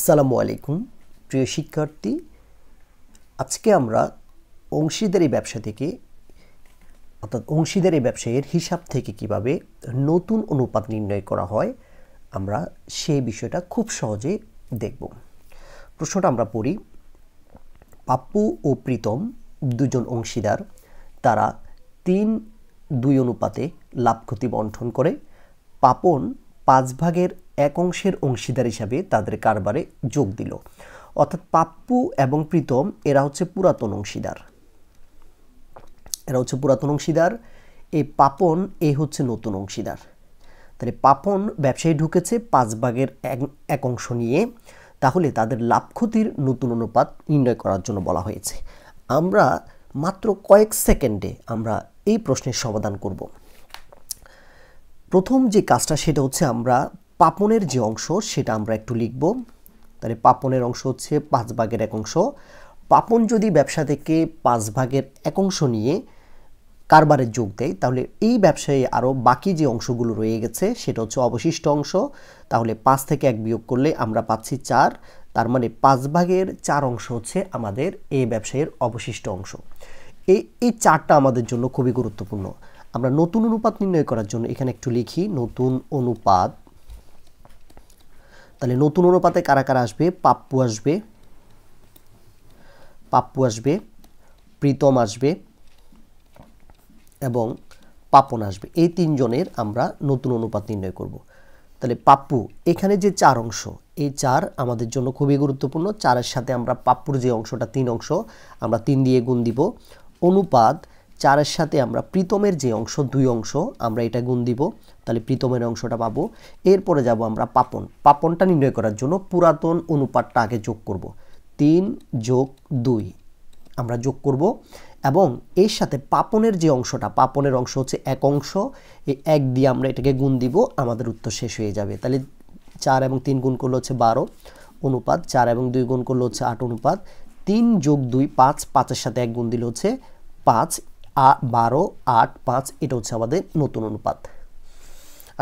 আসসালামু আলাইকুম প্রিয় শিক্ষার্থী, আজকে আমরা অংশীদারি ব্যবসা থেকে অর্থাৎ অংশীদারি ব্যবসায়ের হিসাব থেকে কিভাবে নতুন অনুপাত নির্ণয় করা হয় আমরা সেই বিষয়টা খুব সহজে দেখব। প্রশ্নটা আমরা পড়ি। পাপ্পু ও প্রীতম দুজন অংশীদার, তারা 3-2 অনুপাতে লাভ ক্ষতি বন্টন করে। পাপন 5/1 অংশীদার হিসাবে তাদের কারবারে যোগ দিল। অর্থাৎ পাপ্পু এবং প্রীতম এরা হচ্ছে পুরাতন অংশীদার, এই পাপন হচ্ছে নতুন অংশীদার। তাহলে পাপন ব্যবসায় ঢুকেছে 5/1 নিয়ে, তাহলে তাদের লাভ ক্ষতির নতুন অনুপাত নির্ণয় করার জন্য বলা হয়েছে। আমরা মাত্র কয়েক সেকেন্ডে আমরা এই প্রশ্নের সমাধান করব। প্রথম যে কাজটা সেটা হচ্ছে আমরা পাপনের যে অংশ সেটা আমরা একটু লিখব। তাহলে পাপনের অংশ হচ্ছে 5/1। পাপন যদি ব্যবসা থেকে 5/1 নিয়ে কারবারে যোগ দেয়, তাহলে এই ব্যবসায় আরও বাকি যে অংশগুলো রয়ে গেছে সেটা হচ্ছে অবশিষ্ট অংশ। তাহলে 5 থেকে 1 বিয়োগ করলে আমরা পাচ্ছি 4। তার মানে 5/4 অংশ হচ্ছে আমাদের এই ব্যবসায়ের অবশিষ্ট অংশ। এই 4টা আমাদের জন্য খুবই গুরুত্বপূর্ণ। আমরা নতুন অনুপাত নির্ণয় করার জন্য এখানে একটু লিখি নতুন অনুপাত। তাহলে নতুন অনুপাতে কারা কারা আসবে? পাপ্পু আসবে, প্রীতম আসবে এবং পাপন আসবে। এই 3 জনের আমরা নতুন অনুপাত নির্ণয় করব। তাহলে পাপ্পু, এখানে যে 4 অংশ, এই 4 আমাদের জন্য খুবই গুরুত্বপূর্ণ। 4-এর সাথে আমরা পাপ্পুর যে অংশটা 3 অংশ, আমরা 3 দিয়ে গুণ দিব। অনুপাত 4-এর সাথে আমরা প্রীতমের যে অংশ 2 অংশ, আমরা এটা গুণ দিব। তাহলে প্রীতমের অংশটা পাবো। এরপরে যাব আমরা পাপনটা নির্ণয় করার জন্য পুরাতন অনুপাতটা আগে যোগ করব। 3 + 2 আমরা যোগ করব এবং এর সাথে পাপনের যে অংশটা, পাপনের অংশ হচ্ছে 1 অংশ, এই 1 দিয়ে আমরা এটাকে গুণ দিব, আমাদের উত্তর শেষ হয়ে যাবে। তাহলে 4 এবং 3 গুণ করলে হচ্ছে 12 অনুপাত, 4 এবং 2 গুণ করলে হচ্ছে 8 অনুপাত, 3 + 2 5, 5-এর সাথে 1 গুণ দিলে হচ্ছে 5, 12, 8, 5। এটা হচ্ছে আমাদের নতুন অনুপাত।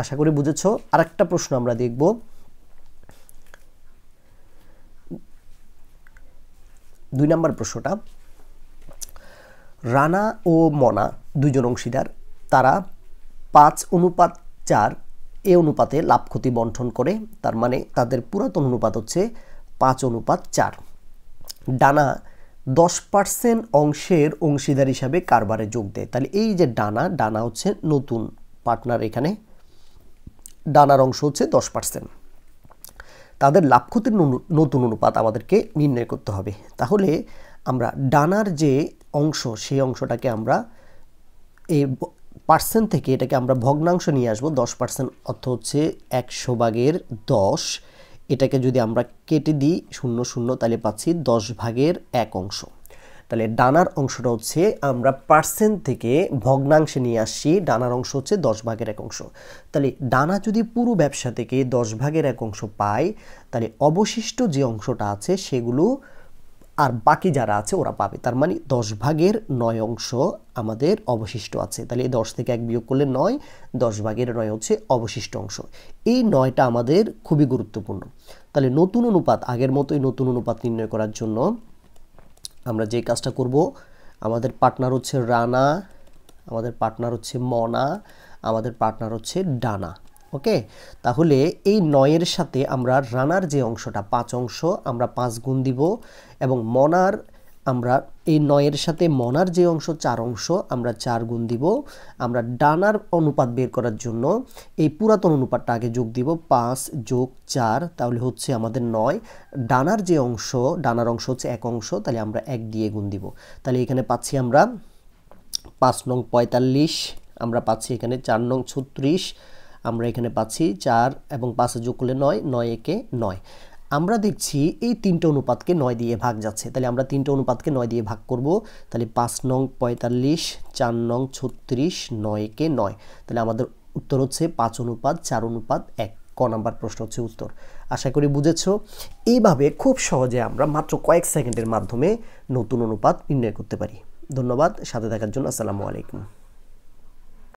আশা করি বুঝেছো। আরেকটা প্রশ্ন আমরা দেখব। দুই নম্বর প্রশ্নটা, রানা ও মনা দুজন অংশীদার, তারা 5:4 এই অনুপাতে লাভ ক্ষতি বন্টন করে। তার মানে তাদের পুরাতন অনুপাত হচ্ছে 5:4। ডানা 10% অংশের অংশীদার হিসাবে কারবারে যোগ দেয়। তাহলে এই যে ডানা হচ্ছে নতুন পার্টনার, এখানে ডানার অংশ হচ্ছে 10%। তাদের লাভ ক্ষতির নতুন অনুপাত আমাদেরকে নির্ণয় করতে হবে। তাহলে আমরা ডানার যে অংশ সেই অংশটাকে আমরা এই পার্সেন্ট থেকে এটাকে আমরা ভগ্নাংশ নিয়ে আসবো। 10% অর্থ হচ্ছে 100/10। এটাকে যদি আমরা কেটে দিই 0 তাহলে পাচ্ছি 10/1 অংশ। তাহলে ডানার অংশটা হচ্ছে আমরা পার্সেন্ট থেকে ভগ্নাংশে নিয়ে আসছি, ডানার অংশ হচ্ছে 10/1 অংশ। তাহলে ডানা যদি পুরো ব্যবসা থেকে 10/1 অংশ পায়, তাহলে অবশিষ্ট যে অংশটা আছে সেগুলো আর বাকি যারা আছে ওরা পাবে। তার মানে 10/9 অংশ আমাদের অবশিষ্ট আছে। তাহলে এই 10 থেকে 1 বিয়োগ করলে 9, 10/9 হচ্ছে অবশিষ্ট অংশ। এই 9টা আমাদের খুবই গুরুত্বপূর্ণ। তাহলে নতুন অনুপাত, আগের মতোই নতুন অনুপাত নির্ণয় করার জন্য আমরা যে কাজটা করব, আমাদের পার্টনার হচ্ছে রানা, আমাদের পার্টনার হচ্ছে মনা, আমাদের পার্টনার হচ্ছে ডানা। ওকে, তাহলে এই 9-এর সাথে আমরা রানার যে অংশটা 5 অংশ, আমরা 5 গুণ দিব এবং মনার আমরা এই 9-এর সাথে মনার যে অংশ 4 অংশ, আমরা 4 গুণ দিব। আমরা ডানার অনুপাত বের করার জন্য এই পুরাতন অনুপাতটা আগে যোগ দিব, 5 + 4, তাহলে হচ্ছে আমাদের 9। ডানার যে অংশ, ডানার অংশ হচ্ছে 1 অংশ, তাহলে আমরা 1 দিয়ে গুণ দিব। তাহলে এখানে পাচ্ছি আমরা 5 নং 45, আমরা পাচ্ছি এখানে 4 নং 36, আমরা এখানে পাচ্ছি 4 এবং 5 যোগ করলে 9, 9 একে 9। আমরা দেখছি এই 3টে অনুপাতকে 9 দিয়ে ভাগ যাচ্ছে। তাহলে আমরা 3টে অনুপাতকে 9 দিয়ে ভাগ করব। তাহলে 5 নং 45, 4 নং 36, 9 একে 9। তাহলে আমাদের উত্তর হচ্ছে 5:4:1। ক নাম্বার প্রশ্ন হচ্ছে উত্তর। আশা করি বুঝেছো। এইভাবে খুব সহজে আমরা মাত্র কয়েক সেকেন্ডের মাধ্যমে নতুন অনুপাত নির্ণয় করতে পারি। ধন্যবাদ সাথে থাকার জন্য। আসসালামু আলাইকুম।